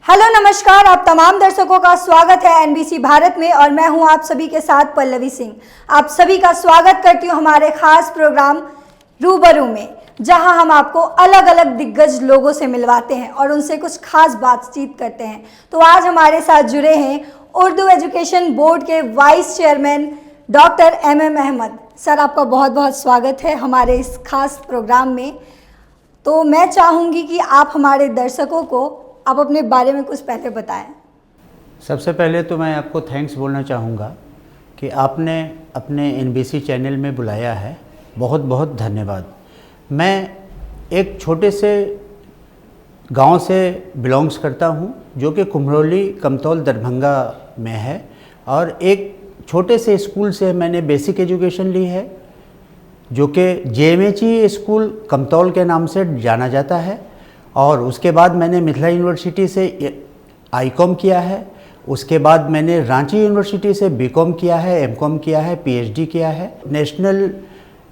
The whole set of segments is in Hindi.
हेलो नमस्कार, आप तमाम दर्शकों का स्वागत है एनबीसी भारत में और मैं हूं आप सभी के साथ पल्लवी सिंह। आप सभी का स्वागत करती हूं हमारे खास प्रोग्राम रूबरू में, जहां हम आपको अलग अलग दिग्गज लोगों से मिलवाते हैं और उनसे कुछ खास बातचीत करते हैं। तो आज हमारे साथ जुड़े हैं उर्दू एजुकेशन बोर्ड के vice chairman doctor MM Ahmad. Sir, आपका बहुत बहुत स्वागत है हमारे इस खास प्रोग्राम में। तो मैं चाहूँगी कि आप हमारे दर्शकों को आप अपने बारे में कुछ पहले बताएं। सबसे पहले तो मैं आपको थैंक्स बोलना चाहूँगा कि आपने अपने NBC चैनल में बुलाया है, बहुत बहुत धन्यवाद। मैं एक छोटे से गांव से बिलोंग्स करता हूं जो कि कुम्हरौली कमतौल दरभंगा में है और एक छोटे से स्कूल से मैंने बेसिक एजुकेशन ली है जो कि JMHE स्कूल कमतौल के नाम से जाना जाता है। और उसके बाद मैंने मिथिला यूनिवर्सिटी से ICOM किया है। उसके बाद मैंने रांची यूनिवर्सिटी से BCom किया है, MCom किया है, PhD किया है। National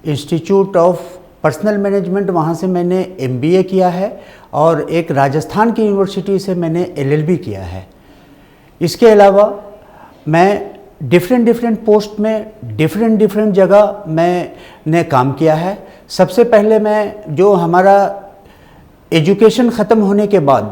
institute of personal management वहाँ से मैंने MBA किया है और एक राजस्थान की यूनिवर्सिटी से मैंने LLB किया है। इसके अलावा मैं डिफरेंट पोस्ट में डिफरेंट जगह मैंने काम किया है। सबसे पहले मैं जो हमारा एजुकेशन ख़त्म होने के बाद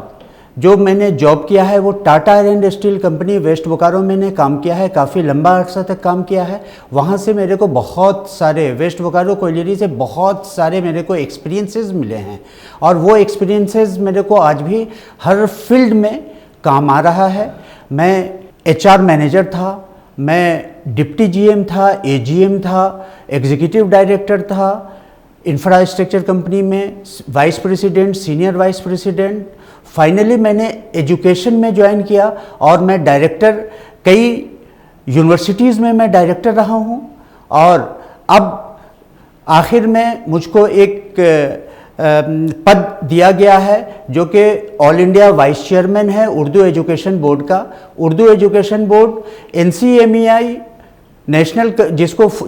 जो मैंने जॉब किया है वो Tata iron and steel company west Bokaro में मैंने काम किया है, काफ़ी लंबा अर्सा तक काम किया है। वहाँ से मेरे को बहुत सारे वेस्ट बोकारो कोयलेरी से बहुत सारे मेरे को एक्सपीरियंसेस मिले हैं और वो एक्सपीरियंसेस मेरे को आज भी हर फील्ड में काम आ रहा है। मैं HR मैनेजर था, मैं डिप्टी GM था, AGM था, एग्जीक्यूटिव डायरेक्टर था, इंफ्रास्ट्रक्चर कंपनी में vice president, senior vice president. Finally मैंने एजुकेशन में ज्वाइन किया और मैं डायरेक्टर, कई यूनिवर्सिटीज़ में मैं डायरेक्टर रहा हूँ और अब आखिर में मुझको एक पद दिया गया है जो कि ऑल इंडिया वाइस चेयरमैन है उर्दू एजुकेशन बोर्ड का। Urdu education board NCMEI national,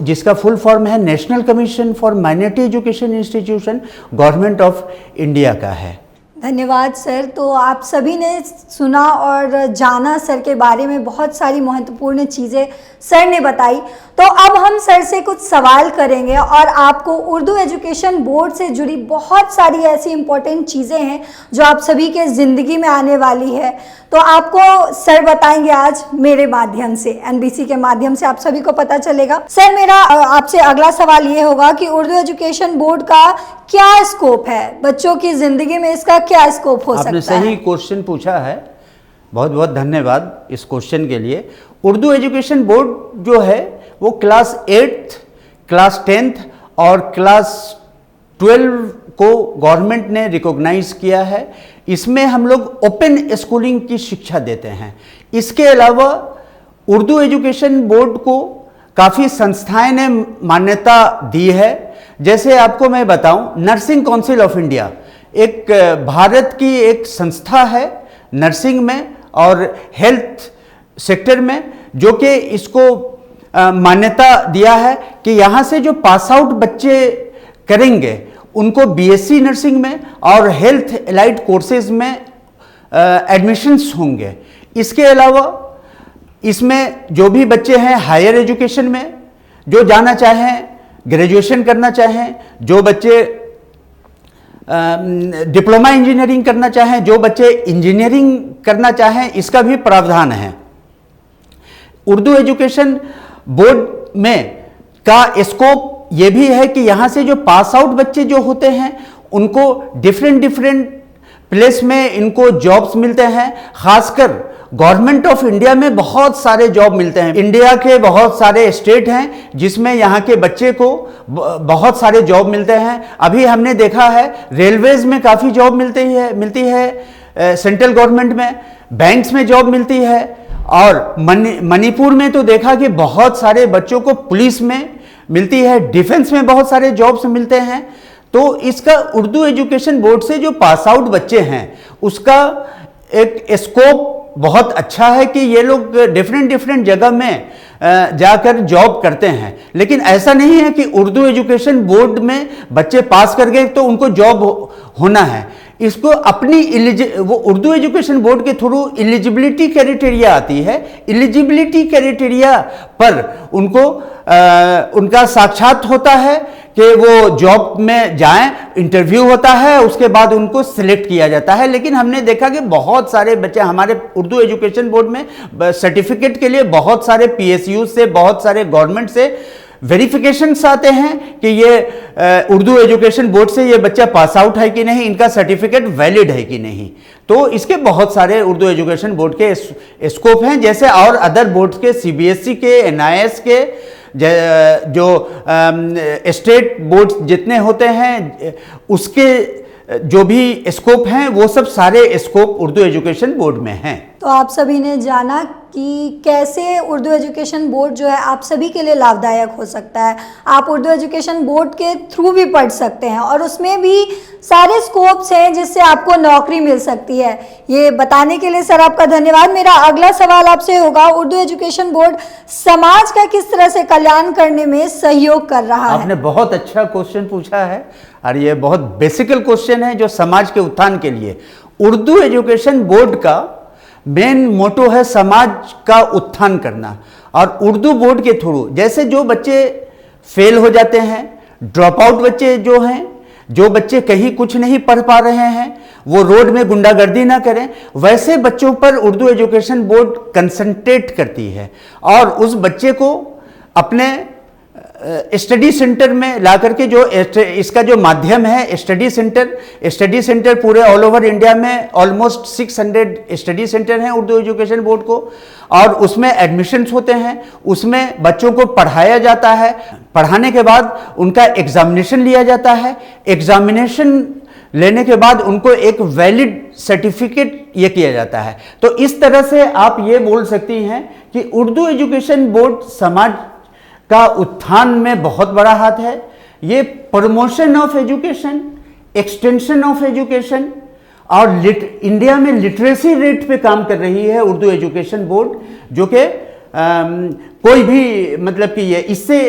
जिसका फुल फॉर्म है national commission for minority education institution, government of India का है। धन्यवाद सर। तो आप सभी ने सुना और जाना सर के बारे में, बहुत सारी महत्वपूर्ण चीज़ें सर ने बताई। तो अब हम सर से कुछ सवाल करेंगे और आपको उर्दू एजुकेशन बोर्ड से जुड़ी बहुत सारी ऐसी इम्पोर्टेंट चीज़ें हैं जो आप सभी के ज़िंदगी में आने वाली है। तो आपको सर बताएंगे आज मेरे माध्यम से, NBC के माध्यम से आप सभी को पता चलेगा। सर, मेरा आपसे अगला सवाल ये होगा कि उर्दू एजुकेशन बोर्ड का क्या स्कोप है, बच्चों की ज़िंदगी में इसका क्या स्कोप हो सकता है? आपने सही क्वेश्चन पूछा है, बहुत बहुत धन्यवाद इस क्वेश्चन के लिए। उर्दू एजुकेशन बोर्ड जो है वो क्लास 8th, क्लास 10th और क्लास 12 को गवर्नमेंट ने रिकॉग्नाइज किया है। इसमें हम लोग ओपन स्कूलिंग की शिक्षा देते हैं। इसके अलावा उर्दू एजुकेशन बोर्ड को काफ़ी संस्थाएं ने मान्यता दी है। जैसे आपको मैं बताऊं, नर्सिंग काउंसिल ऑफ इंडिया एक भारत की एक संस्था है नर्सिंग में और हेल्थ सेक्टर में, जो कि इसको मान्यता दिया है कि यहाँ से जो पास आउट बच्चे करेंगे उनको BSc नर्सिंग में और हेल्थ एलाइड कोर्सेज में एडमिशन्स होंगे। इसके अलावा इसमें जो भी बच्चे हैं हायर एजुकेशन में जो जाना चाहें, ग्रेजुएशन करना चाहें, जो बच्चे डिप्लोमा इंजीनियरिंग करना चाहें, जो बच्चे इंजीनियरिंग करना चाहें, इसका भी प्रावधान है। उर्दू एजुकेशन बोर्ड में का स्कोप ये भी है कि यहाँ से जो पास आउट बच्चे जो होते हैं उनको डिफरेंट प्लेस में इनको जॉब्स मिलते हैं। खासकर गवर्नमेंट ऑफ इंडिया में बहुत सारे जॉब मिलते हैं। इंडिया के बहुत सारे स्टेट हैं जिसमें यहाँ के बच्चे को बहुत सारे जॉब मिलते हैं। अभी हमने देखा है रेलवेज में काफ़ी जॉब मिलती है सेंट्रल गवर्नमेंट में, बैंक्स में जॉब मिलती है और मणिपुर में तो देखा कि बहुत सारे बच्चों को पुलिस में मिलती है, डिफेंस में बहुत सारे जॉब्स मिलते हैं। तो इसका उर्दू एजुकेशन बोर्ड से जो पास आउट बच्चे हैं उसका एक स्कोप बहुत अच्छा है कि ये लोग डिफरेंट जगह में जाकर जॉब करते हैं। लेकिन ऐसा नहीं है कि उर्दू एजुकेशन बोर्ड में बच्चे पास कर गए तो उनको जॉब होना है। इसको अपनी वो उर्दू एजुकेशन बोर्ड के थ्रू एलिजिबिलिटी क्राइटेरिया आती है। एलिजिबिलिटी क्राइटेरिया पर उनको उनका साक्षात होता है कि वो जॉब में जाएं, इंटरव्यू होता है, उसके बाद उनको सिलेक्ट किया जाता है। लेकिन हमने देखा कि बहुत सारे बच्चे हमारे उर्दू एजुकेशन बोर्ड में सर्टिफिकेट के लिए बहुत सारे PSU से, बहुत सारे गवर्नमेंट से वेरिफिकेशंस आते हैं कि ये उर्दू एजुकेशन बोर्ड से ये बच्चा पास आउट है कि नहीं, इनका सर्टिफिकेट वैलिड है कि नहीं। तो इसके बहुत सारे उर्दू एजुकेशन बोर्ड के स्कोप हैं, जैसे और अदर बोर्ड के CBSE के, NIS के, जो स्टेट बोर्ड जितने होते हैं उसके जो भी स्कोप हैं वो सब सारे स्कोप उर्दू एजुकेशन बोर्ड में हैं। तो आप सभी ने जाना कि कैसे उर्दू एजुकेशन बोर्ड जो है आप सभी के लिए लाभदायक हो सकता है। आप उर्दू एजुकेशन बोर्ड के थ्रू भी पढ़ सकते हैं और उसमें भी सारे स्कोप्स हैं जिससे आपको नौकरी मिल सकती है। ये बताने के लिए सर आपका धन्यवाद। मेरा अगला सवाल आपसे होगा, उर्दू एजुकेशन बोर्ड समाज का किस तरह से कल्याण करने में सहयोग कर रहा है? आपने बहुत अच्छा क्वेश्चन पूछा है और ये बहुत बेसिकल क्वेश्चन है जो समाज के उत्थान के लिए। उर्दू एजुकेशन बोर्ड का मेन मोटो है समाज का उत्थान करना। और उर्दू बोर्ड के थ्रू जैसे जो बच्चे फेल हो जाते हैं, ड्रॉप आउट बच्चे जो हैं, जो बच्चे कहीं कुछ नहीं पढ़ पा रहे हैं, वो रोड में गुंडागर्दी ना करें, वैसे बच्चों पर उर्दू एजुकेशन बोर्ड कंसंट्रेट करती है और उस बच्चे को अपने स्टडी सेंटर में ला करके, जो इसका जो माध्यम है स्टडी सेंटर पूरे ऑल ओवर इंडिया में ऑलमोस्ट 600 स्टडी सेंटर हैं उर्दू एजुकेशन बोर्ड को, और उसमें एडमिशन्स होते हैं, उसमें बच्चों को पढ़ाया जाता है। पढ़ाने के बाद उनका एग्जामिनेशन लिया जाता है। एग्जामिनेशन लेने के बाद उनको एक वैलिड सर्टिफिकेट ये किया जाता है। तो इस तरह से आप ये बोल सकती हैं कि उर्दू एजुकेशन बोर्ड समाज का उत्थान में बहुत बड़ा हाथ है। ये promotion of education, extension of education और इंडिया में लिटरेसी रेट पे काम कर रही है उर्दू एजुकेशन बोर्ड, जो कि कोई भी मतलब कि ये इससे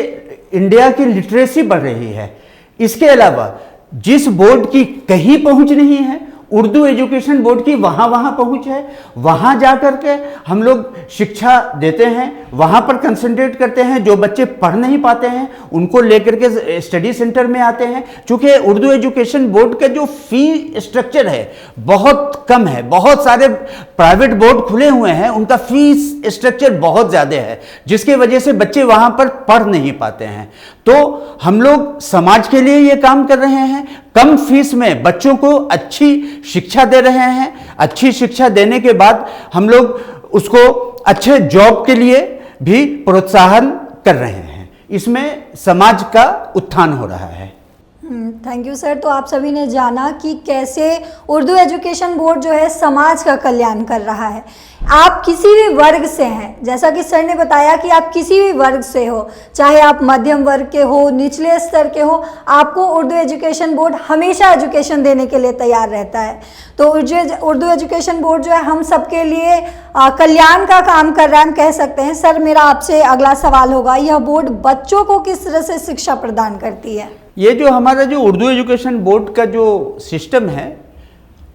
इंडिया की लिटरेसी बढ़ रही है। इसके अलावा जिस बोर्ड की कहीं पहुंच नहीं है, उर्दू एजुकेशन बोर्ड की वहाँ पहुँच है। वहाँ जा कर के हम लोग शिक्षा देते हैं, वहाँ पर कंसंट्रेट करते हैं। जो बच्चे पढ़ नहीं पाते हैं उनको लेकर के स्टडी सेंटर में आते हैं। चूँकि उर्दू एजुकेशन बोर्ड का जो फी स्ट्रक्चर है बहुत कम है, बहुत सारे प्राइवेट बोर्ड खुले हुए हैं, उनका फीस स्ट्रक्चर बहुत ज़्यादा है, जिसके वजह से बच्चे वहाँ पर पढ़ नहीं पाते हैं। तो हम लोग समाज के लिए ये काम कर रहे हैं, कम फीस में बच्चों को अच्छी शिक्षा दे रहे हैं। अच्छी शिक्षा देने के बाद हम लोग उसको अच्छे जॉब के लिए भी प्रोत्साहन कर रहे हैं। इसमें समाज का उत्थान हो रहा है। Thank you sir. तो आप सभी ने जाना कि कैसे उर्दू एजुकेशन बोर्ड जो है समाज का कल्याण कर रहा है। आप किसी भी वर्ग से हैं, जैसा कि सर ने बताया कि आप किसी भी वर्ग से हो, चाहे आप मध्यम वर्ग के हो, निचले स्तर के हो, आपको उर्दू एजुकेशन बोर्ड हमेशा एजुकेशन देने के लिए तैयार रहता है। तो उर्दू एजुकेशन बोर्ड जो है हम सबके लिए कल्याण का काम कर रहा है, हम कह सकते हैं। सर मेरा आपसे अगला सवाल होगा, यह बोर्ड बच्चों को किस तरह से शिक्षा प्रदान करती है? ये जो हमारा जो उर्दू एजुकेशन बोर्ड का जो सिस्टम है,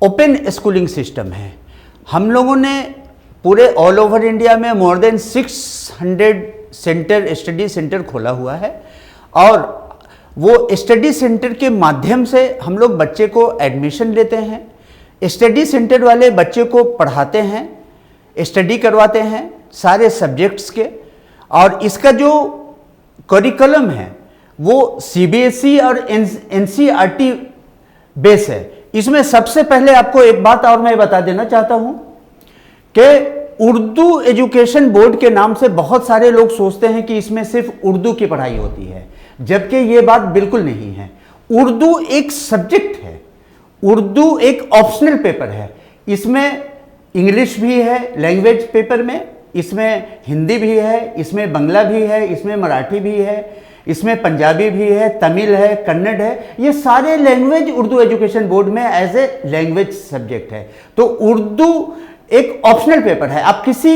ओपन स्कूलिंग सिस्टम है। हम लोगों ने पूरे ऑल ओवर इंडिया में मोर देन 600 स्टडी सेंटर खोला हुआ है और वो स्टडी सेंटर के माध्यम से हम लोग बच्चे को एडमिशन लेते हैं। स्टडी सेंटर वाले बच्चे को पढ़ाते हैं, स्टडी करवाते हैं सारे सब्जेक्ट्स के, और इसका जो करिकुलम है वो CBSE और NCERT बेस है। इसमें सबसे पहले आपको एक बात और मैं बता देना चाहता हूं कि उर्दू एजुकेशन बोर्ड के नाम से बहुत सारे लोग सोचते हैं कि इसमें सिर्फ उर्दू की पढ़ाई होती है, जबकि ये बात बिल्कुल नहीं है। उर्दू एक सब्जेक्ट है, उर्दू एक ऑप्शनल पेपर है। इसमें इंग्लिश भी है लैंग्वेज पेपर में, इसमें हिंदी भी है, इसमें बांग्ला भी है, इसमें मराठी भी है, इसमें पंजाबी भी है, तमिल है, कन्नड़ है। ये सारे लैंग्वेज उर्दू एजुकेशन बोर्ड में एज ए लैंग्वेज सब्जेक्ट है। तो उर्दू एक ऑप्शनल पेपर है। आप किसी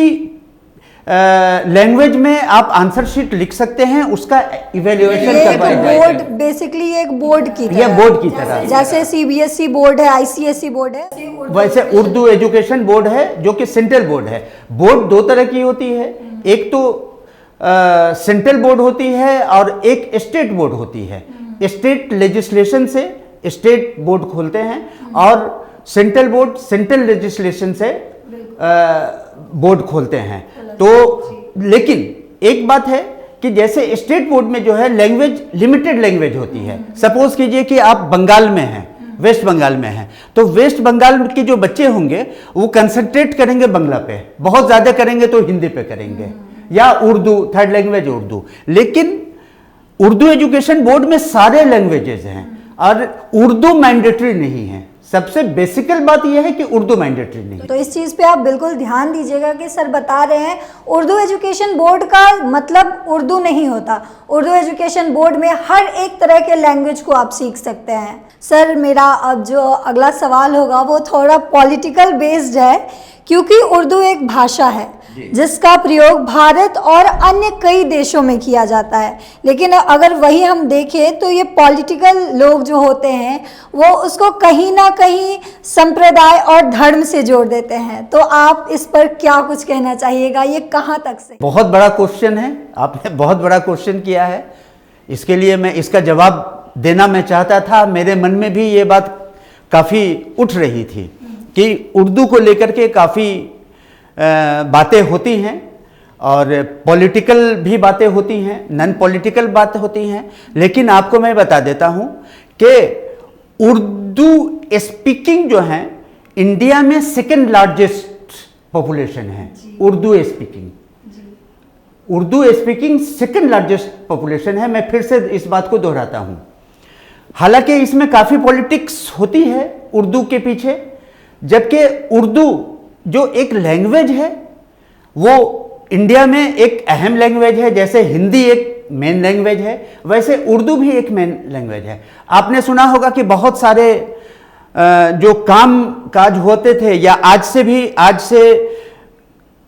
लैंग्वेज में आप आंसर शीट लिख सकते हैं, उसका इवेल्युएशन ये करवाया एक जाएगा। बोर्ड, बेसिकली एक बोर्ड की ये तरह, बोर्ड की तरह। जैसे सीबीएसई बोर्ड है, आईसीएसई बोर्ड है, वैसे उर्दू एजुकेशन बोर्ड है जो कि सेंट्रल बोर्ड है। बोर्ड दो तरह की होती है, एक तो सेंट्रल बोर्ड होती है और एक स्टेट बोर्ड होती है। स्टेट लेजिस्लेशन से स्टेट बोर्ड खोलते हैं और सेंट्रल बोर्ड सेंट्रल लेजिस्लेशन से बोर्ड खोलते हैं। तो लेकिन एक बात है कि जैसे स्टेट बोर्ड में जो है लैंग्वेज लिमिटेड लैंग्वेज होती है। सपोज कीजिए कि आप बंगाल में हैं, वेस्ट बंगाल में हैं, तो वेस्ट बंगाल के जो बच्चे होंगे वो कंसंट्रेट करेंगे बांग्ला पे, बहुत ज़्यादा करेंगे तो हिंदी पे करेंगे, या उर्दू, थर्ड लैंग्वेज उर्दू। लेकिन उर्दू एजुकेशन बोर्ड में सारे लैंग्वेजेस हैं और उर्दू मैंडेटरी नहीं है। सबसे बेसिकल बात यह है कि उर्दू मैंडेटरी नहीं है। तो इस चीज़ पे आप बिल्कुल ध्यान दीजिएगा कि सर बता रहे हैं उर्दू एजुकेशन बोर्ड का मतलब उर्दू नहीं होता। उर्दू एजुकेशन बोर्ड में हर एक तरह के लैंग्वेज को आप सीख सकते हैं। सर मेरा अब जो अगला सवाल होगा वो थोड़ा पॉलिटिकल बेस्ड है, क्योंकि उर्दू एक भाषा है जिसका प्रयोग भारत और अन्य कई देशों में किया जाता है। लेकिन अगर वही हम देखें तो ये पॉलिटिकल लोग जो होते हैं वो उसको कहीं ना कहीं संप्रदाय और धर्म से जोड़ देते हैं। तो आप इस पर क्या कुछ कहना चाहिएगा, ये कहाँ तक से? बहुत बड़ा क्वेश्चन है, आपने बहुत बड़ा क्वेश्चन किया है। इसके लिए मैं इसका जवाब देना मैं चाहता था। मेरे मन में भी ये बात काफ़ी उठ रही थी कि उर्दू को लेकर के काफ़ी बातें होती हैं और पॉलिटिकल भी बातें होती हैं, नॉन पॉलिटिकल बातें होती हैं। लेकिन आपको मैं बता देता हूं कि उर्दू स्पीकिंग जो है इंडिया में सेकंड लार्जेस्ट पॉपुलेशन है। Urdu speaking second largest population है। मैं फिर से इस बात को दोहराता हूं। हालांकि इसमें काफ़ी पॉलिटिक्स होती है उर्दू के पीछे, जबकि उर्दू जो एक लैंग्वेज है वो इंडिया में एक अहम लैंग्वेज है। जैसे हिंदी एक मेन लैंग्वेज है, वैसे उर्दू भी एक मेन लैंग्वेज है। आपने सुना होगा कि बहुत सारे जो काम काज होते थे, या आज से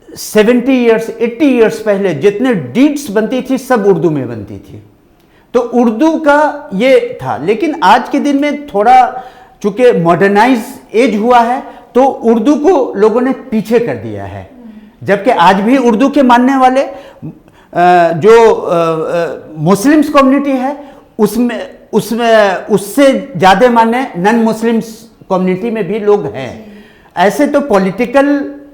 70 ईयर्स 80 ईयर्स पहले जितने डीड्स बनती थी सब उर्दू में बनती थी। तो उर्दू का ये था। लेकिन आज के दिन में थोड़ा चूंकि मॉडर्नाइज एज हुआ है तो उर्दू को लोगों ने पीछे कर दिया है। जबकि आज भी उर्दू के मानने वाले जो मुस्लिम्स कम्युनिटी है उससे ज़्यादा माने नॉन मुस्लिम्स कम्युनिटी में भी लोग हैं। ऐसे तो पॉलिटिकल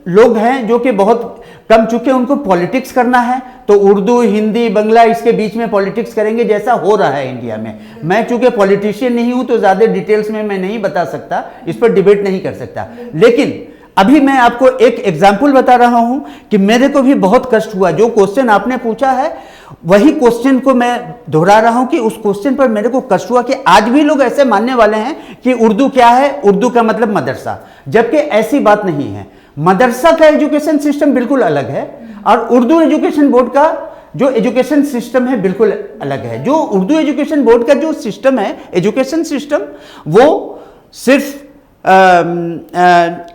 लोग हैं जो कि बहुत कम, चूंकि उनको पॉलिटिक्स करना है तो उर्दू, हिंदी, बंगला इसके बीच में पॉलिटिक्स करेंगे, जैसा हो रहा है इंडिया में। मैं चूंकि पॉलिटिशियन नहीं हूं तो ज़्यादा डिटेल्स में मैं नहीं बता सकता, इस पर डिबेट नहीं कर सकता। लेकिन अभी मैं आपको एक एग्जाम्पल बता रहा हूं कि मेरे को भी बहुत कष्ट हुआ। जो क्वेश्चन आपने पूछा है वही क्वेश्चन को मैं दोहरा रहा हूं कि उस क्वेश्चन पर मेरे को कष्ट हुआ कि आज भी लोग ऐसे मानने वाले हैं कि उर्दू क्या है, उर्दू का मतलब मदरसा, जबकि ऐसी बात नहीं है। मदरसा का एजुकेशन सिस्टम बिल्कुल अलग है और उर्दू एजुकेशन बोर्ड का जो एजुकेशन सिस्टम है बिल्कुल अलग है। जो उर्दू एजुकेशन बोर्ड का जो सिस्टम है, एजुकेशन सिस्टम, वो सिर्फ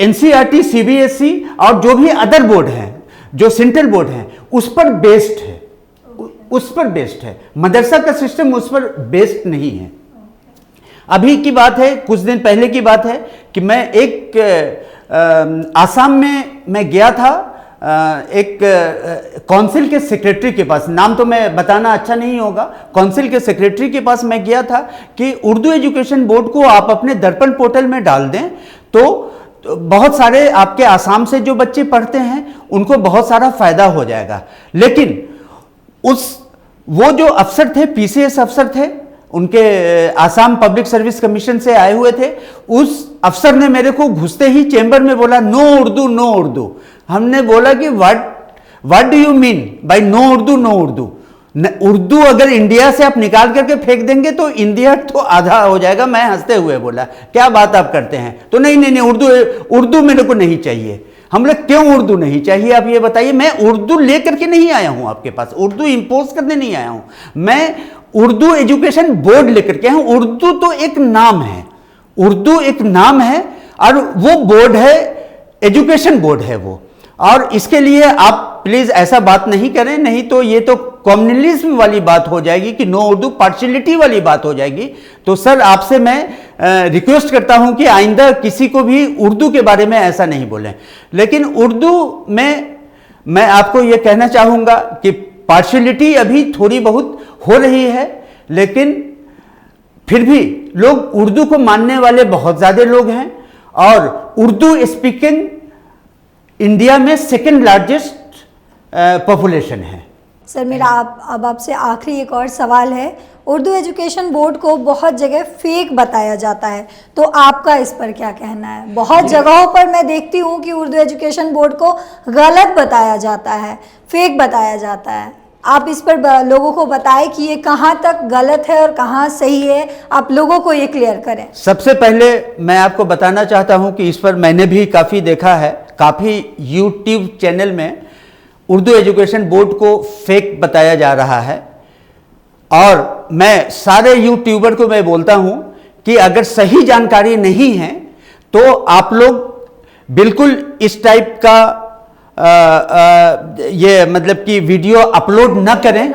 एनसीईआरटी, सीबीएसई और जो भी अदर बोर्ड हैं, जो सेंट्रल बोर्ड हैं, उस पर बेस्ड है। मदरसा का सिस्टम उस पर बेस्ड नहीं है। अभी की बात है, कुछ दिन पहले की बात है कि मैं एक आसाम में मैं गया था एक काउंसिल के सेक्रेटरी के पास। नाम तो मैं बताना अच्छा नहीं होगा। काउंसिल के सेक्रेटरी के पास मैं गया था कि उर्दू एजुकेशन बोर्ड को आप अपने दर्पण पोर्टल में डाल दें तो बहुत सारे आपके आसाम से जो बच्चे पढ़ते हैं उनको बहुत सारा फायदा हो जाएगा। लेकिन वो जो अफसर थे, पीसीएस अफसर थे, उनके आसाम पब्लिक सर्विस कमीशन से आए हुए थे, उस अफसर ने मेरे को घुसते ही चेंबर में बोला, नो उर्दू, नो उर्दू। हमने बोला कि what do you mean by no Urdu, no Urdu? Urdu अगर इंडिया से आप निकाल करके फेंक देंगे तो इंडिया तो आधा हो जाएगा। मैं हंसते हुए बोला, क्या बात आप करते हैं? तो नहीं, उर्दू मेरे को नहीं चाहिए। हम लोग क्यों उर्दू नहीं चाहिए आप ये बताइए। मैं उर्दू लेकर के नहीं आया हूं आपके पास, उर्दू इंपोज करने नहीं आया हूं, मैं उर्दू एजुकेशन बोर्ड लेकर के आया हूं। उर्दू तो एक नाम है, उर्दू एक नाम है और वो बोर्ड है, एजुकेशन बोर्ड है वो। और इसके लिए आप प्लीज ऐसा बात नहीं करें, नहीं तो ये तो कम्युनलिज्म वाली बात हो जाएगी कि नो उर्दू पार्शियलिटी वाली बात हो जाएगी। तो सर आपसे मैं रिक्वेस्ट करता हूं कि आइंदा किसी को भी उर्दू के बारे में ऐसा नहीं बोलें। लेकिन उर्दू में मैं आपको ये कहना चाहूंगा कि पार्शियलिटी अभी थोड़ी बहुत हो रही है, लेकिन फिर भी लोग उर्दू को मानने वाले बहुत ज्यादा लोग हैं और उर्दू स्पीकिंग इंडिया में सेकंड लार्जेस्ट पॉपुलेशन है। सर मेरा अब आपसे आखिरी एक और सवाल है। उर्दू एजुकेशन बोर्ड को बहुत जगह फेक बताया जाता है, तो आपका इस पर क्या कहना है? बहुत जगहों पर मैं देखती हूँ कि उर्दू एजुकेशन बोर्ड को गलत बताया जाता है, फेक बताया जाता है। आप इस पर लोगों को बताएं कि ये कहाँ तक गलत है और कहाँ सही है, आप लोगों को ये क्लियर करें। सबसे पहले मैं आपको बताना चाहता हूँ कि इस पर मैंने भी काफ़ी देखा है, काफ़ी यूट्यूब चैनल में उर्दू एजुकेशन बोर्ड को फेक बताया जा रहा है। और मैं सारे यूट्यूबर को मैं बोलता हूं कि अगर सही जानकारी नहीं है तो आप लोग बिल्कुल इस टाइप का ये मतलब कि वीडियो अपलोड न करें,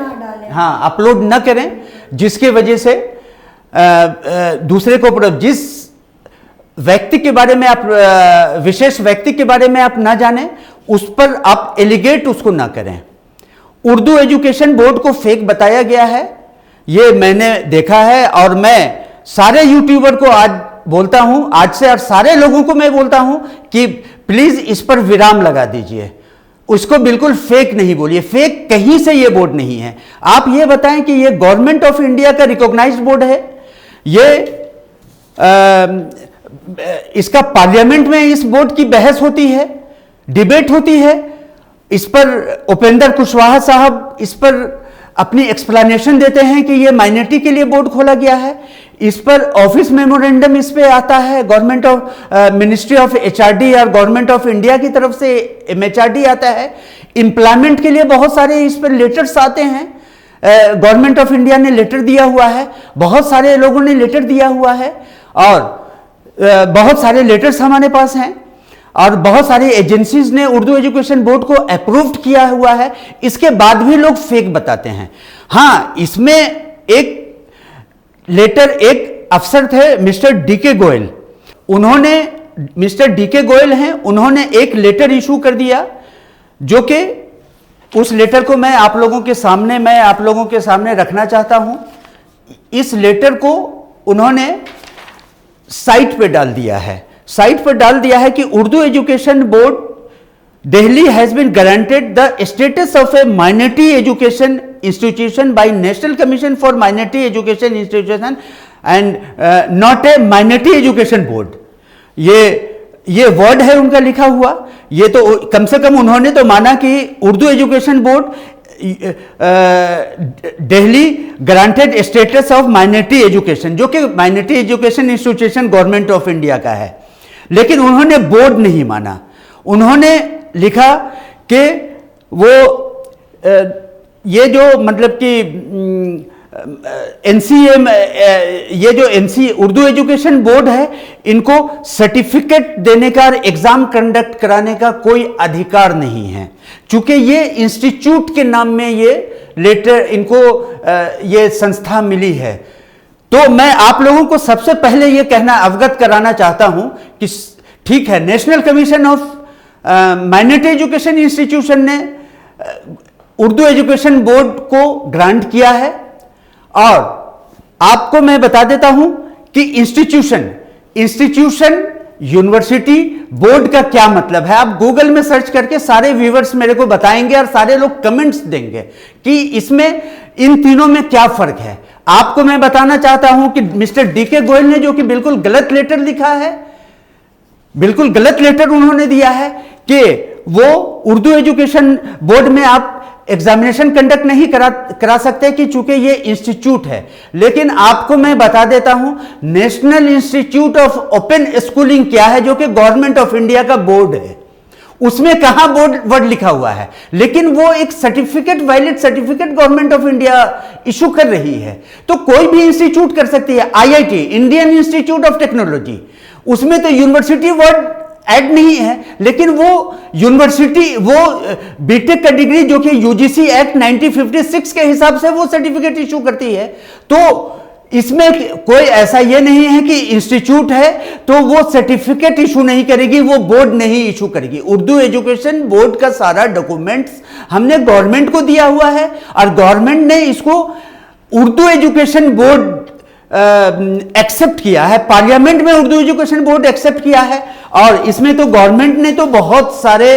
हाँ अपलोड न करें, जिसके वजह से दूसरे को, जिस व्यक्ति के बारे में आप, विशेष व्यक्ति के बारे में आप ना जानें, उस पर आप एलिगेट उसको ना करें। उर्दू एजुकेशन बोर्ड को फेक बताया गया है, ये मैंने देखा है और मैं सारे यूट्यूबर को आज बोलता हूं, आज से और सारे लोगों को मैं बोलता हूं कि प्लीज इस पर विराम लगा दीजिए, उसको बिल्कुल फेक नहीं बोलिए। फेक कहीं से ये बोर्ड नहीं है। आप ये बताएं कि ये गवर्नमेंट ऑफ इंडिया का रिकॉग्नाइज्ड बोर्ड है, ये इसका पार्लियामेंट में इस बोर्ड की बहस होती है, डिबेट होती है, इस पर उपेंद्र कुशवाहा साहब इस पर अपनी एक्सप्लेनेशन देते हैं कि ये माइनॉरिटी के लिए बोर्ड खोला गया है। इस पर ऑफिस मेमोरेंडम इस पे आता है, government of ministry of HRD और गवर्नमेंट ऑफ इंडिया की तरफ से एमएचआरडी आता है। एम्प्लॉयमेंट के लिए बहुत सारे इस पर लेटर्स आते हैं, गवर्नमेंट ऑफ इंडिया ने लेटर दिया हुआ है, बहुत सारे लोगों ने लेटर दिया हुआ है और बहुत सारे लेटर्स हमारे पास हैं और बहुत सारी एजेंसीज ने उर्दू एजुकेशन बोर्ड को अप्रूव्ड किया हुआ है। इसके बाद भी लोग फेक बताते हैं। हाँ, इसमें एक लेटर, एक अफसर थे मिस्टर डीके गोयल, उन्होंने, मिस्टर डीके गोयल हैं, उन्होंने एक लेटर इशू कर दिया, जो कि उस लेटर को मैं आप लोगों के सामने रखना चाहता हूं। इस लेटर को उन्होंने साइट पे डाल दिया है, साइट पर डाल दिया है कि Urdu education board Delhi has been guaranteed the status of a minority education institution by national commission for minority education institution and not a minority education board. ये वर्ड है उनका लिखा हुआ। ये तो कम से कम उन्होंने तो माना कि Urdu education board Delhi granted status of minority education, जो कि minority education institution government of India का है, लेकिन उन्होंने बोर्ड नहीं माना। उन्होंने लिखा कि वो ये जो मतलब कि एनसीएम, ये जो उर्दू एजुकेशन बोर्ड है, इनको सर्टिफिकेट देने का, एग्जाम कंडक्ट कराने का कोई अधिकार नहीं है, चूंकि ये इंस्टीट्यूट के नाम में ये लेटर, इनको ये संस्था मिली है। तो मैं आप लोगों को सबसे पहले ये कहना, अवगत कराना चाहता हूं कि ठीक है, national commission of minority education institution ने उर्दू एजुकेशन बोर्ड को ग्रांट किया है। और आपको मैं बता देता हूं कि इंस्टीट्यूशन यूनिवर्सिटी बोर्ड का क्या मतलब है। आप गूगल में सर्च करके सारे व्यूअर्स मेरे को बताएंगे और सारे लोग कमेंट्स देंगे कि इसमें इन तीनों में क्या फर्क है। आपको मैं बताना चाहता हूं कि मिस्टर डीके गोयल ने, जो कि बिल्कुल गलत लेटर लिखा है, बिल्कुल गलत लेटर उन्होंने दिया है कि वो उर्दू एजुकेशन बोर्ड में आप एग्जामिनेशन कंडक्ट नहीं करा सकते कि चूंकि ये इंस्टीट्यूट है। लेकिन आपको मैं बता देता हूं, national institute of open schooling क्या है, जो कि गवर्नमेंट ऑफ इंडिया का बोर्ड है, उसमें कहां बोर्ड वर्ड लिखा हुआ है। लेकिन वो एक certificate, valid certificate government of India issue कर रही है। तो कोई भी इंस्टीट्यूट कर सकती है। IIT, Indian institute of technology, उसमें तो यूनिवर्सिटी वर्ड ऐड नहीं है, लेकिन वो यूनिवर्सिटी वो बीटेक का डिग्री जो कि यूजीसी एक्ट 1956 के हिसाब से वो सर्टिफिकेट इशू करती है। तो इसमें कोई ऐसा ये नहीं है कि इंस्टीट्यूट है तो वो सर्टिफिकेट इशू नहीं करेगी, वो बोर्ड नहीं इशू करेगी। उर्दू एजुकेशन बोर्ड का सारा डॉक्यूमेंट्स हमने गवर्नमेंट को दिया हुआ है और गवर्नमेंट ने इसको उर्दू एजुकेशन बोर्ड एक्सेप्ट किया है, पार्लियामेंट में उर्दू एजुकेशन बोर्ड एक्सेप्ट किया है। और इसमें तो गवर्नमेंट ने तो बहुत सारे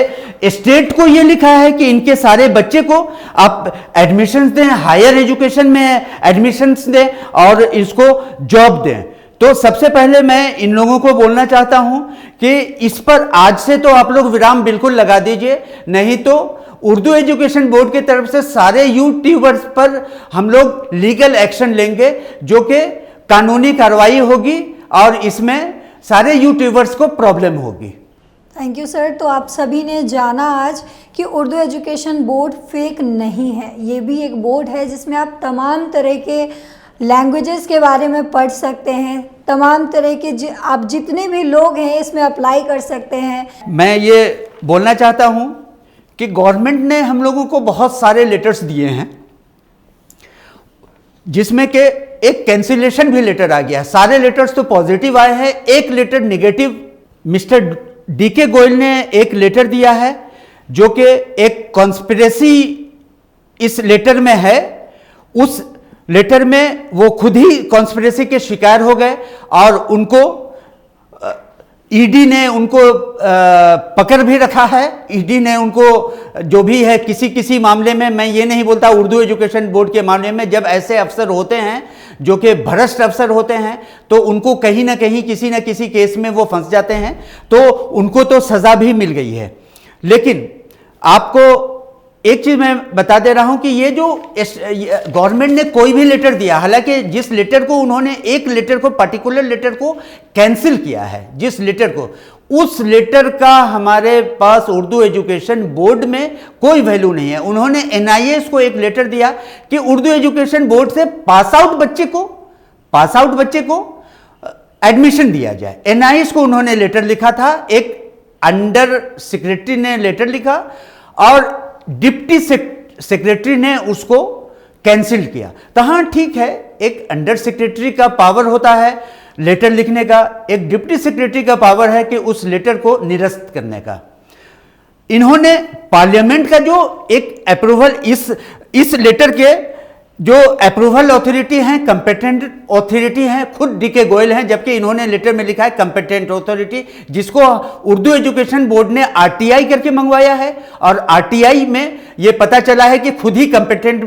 स्टेट को ये लिखा है कि इनके सारे बच्चे को आप एडमिशंस दें, हायर एजुकेशन में एडमिशंस दें और इसको जॉब दें। तो सबसे पहले मैं इन लोगों को बोलना चाहता हूं कि इस पर आज से तो आप लोग विराम बिल्कुल लगा दीजिए, नहीं तो उर्दू एजुकेशन बोर्ड की तरफ से सारे यूट्यूबर्स पर हम लोग लीगल एक्शन लेंगे, जो कि कानूनी कार्रवाई होगी और इसमें सारे यूट्यूबर्स को प्रॉब्लम होगी। Thank you sir. तो आप सभी ने जाना आज कि उर्दू एजुकेशन बोर्ड फेक नहीं है, ये भी एक बोर्ड है जिसमें आप तमाम तरह के लैंग्वेजेस के बारे में पढ़ सकते हैं, तमाम तरह के आप जितने भी लोग हैं इसमें अप्लाई कर सकते हैं। मैं ये बोलना चाहता हूं कि गवर्नमेंट ने हम लोगों को बहुत सारे लेटर्स दिए हैं, जिसमें कि एक कैंसिलेशन भी लेटर आ गया है। सारे लेटर्स तो पॉजिटिव आए हैं, एक letter negative mister DK Goyal ने एक लेटर दिया है जो कि एक कॉन्स्पिरेसी इस लेटर में है। उस लेटर में वो खुद ही कॉन्स्पिरेसी के शिकार हो गए और उनको ईडी ने उनको पकड़ भी रखा है। ईडी ने उनको जो भी है किसी मामले में, मैं ये नहीं बोलता उर्दू एजुकेशन बोर्ड के मामले में, जब ऐसे अफसर होते हैं जो कि भ्रष्ट अफसर होते हैं तो उनको कहीं ना कहीं किसी न किसी केस में वो फंस जाते हैं, तो उनको तो सजा भी मिल गई है। लेकिन आपको एक चीज मैं बता दे रहा हूं कि ये जो गवर्नमेंट ने कोई भी लेटर दिया, हालांकि जिस लेटर को उन्होंने एक लेटर को पर्टिकुलर लेटर को कैंसिल किया है, जिस लेटर को, उस लेटर का हमारे पास उर्दू एजुकेशन बोर्ड में कोई वैल्यू नहीं है। उन्होंने एनआईएस को एक लेटर दिया कि उर्दू एजुकेशन बोर्ड से पास आउट बच्चे को एडमिशन दिया जाए। एनआईएस को उन्होंने लेटर लिखा था, एक अंडर सेक्रेटरी ने लेटर लिखा और डिप्टी सेक्रेटरी ने उसको कैंसिल किया। तो हाँ ठीक है, एक अंडर सेक्रेटरी का पावर होता है लेटर लिखने का, एक डिप्टी सेक्रेटरी का पावर है कि उस लेटर को निरस्त करने का। इन्होंने पार्लियामेंट का जो एक अप्रूवल, इस लेटर के जो अप्रूवल अथॉरिटी हैं, कंपेटेंट अथॉरिटी हैं, खुद डीके गोयल हैं, जबकि इन्होंने लेटर में लिखा है कंपेटेंट अथॉरिटी, जिसको उर्दू एजुकेशन बोर्ड ने आरटीआई करके मंगवाया है। और आरटीआई में ये पता चला है कि खुद ही कंपेटेंट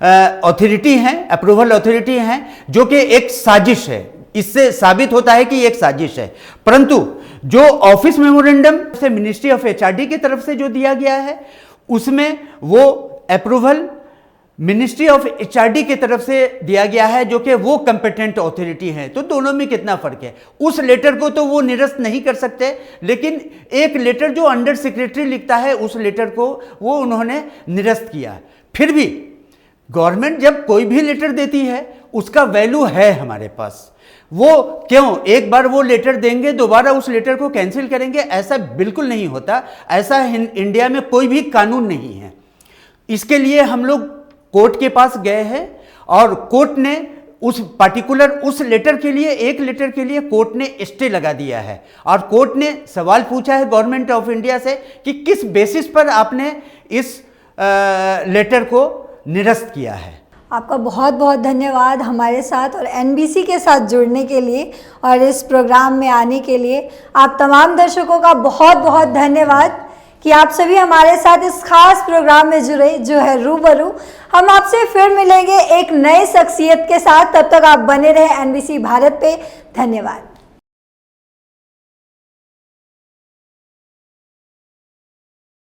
अथॉरिटी हैं, अप्रूवल अथॉरिटी हैं, जो कि एक साजिश है। इससे साबित होता है कि एक साजिश है। परंतु जो ऑफिस मेमोरेंडम से मिनिस्ट्री ऑफ एचआरडी की तरफ से जो दिया गया है, उसमें वो अप्रूवल मिनिस्ट्री ऑफ एचआरडी की तरफ से दिया गया है, जो कि वो कंपेटेंट अथॉरिटी है। तो दोनों में कितना फर्क है। उस लेटर को तो वो निरस्त नहीं कर सकते, लेकिन एक लेटर जो अंडर सेक्रेटरी लिखता है, उस लेटर को वो उन्होंने निरस्त किया। फिर भी गवर्नमेंट जब कोई भी लेटर देती है उसका वैल्यू है हमारे पास। वो क्यों एक बार वो लेटर देंगे दोबारा उस लेटर को कैंसिल करेंगे? ऐसा बिल्कुल नहीं होता। ऐसा इंडिया में कोई भी कानून नहीं है। इसके लिए हम लोग कोर्ट के पास गए हैं और कोर्ट ने उस पर्टिकुलर उस लेटर के लिए, एक लेटर के लिए कोर्ट ने स्टे लगा दिया है। और कोर्ट ने सवाल पूछा है गवर्नमेंट ऑफ इंडिया से कि किस बेसिस पर आपने इस लेटर को निरस्त किया है। आपका बहुत बहुत धन्यवाद हमारे साथ और एनबीसी के साथ जुड़ने के लिए और इस प्रोग्राम में आने के लिए। आप तमाम दर्शकों का बहुत बहुत धन्यवाद कि आप सभी हमारे साथ इस खास प्रोग्राम में जुड़े, जो है रूबरू। हम आपसे फिर मिलेंगे एक नए शख्सियत के साथ। तब तक आप बने रहे एनबीसी भारत पे। धन्यवाद।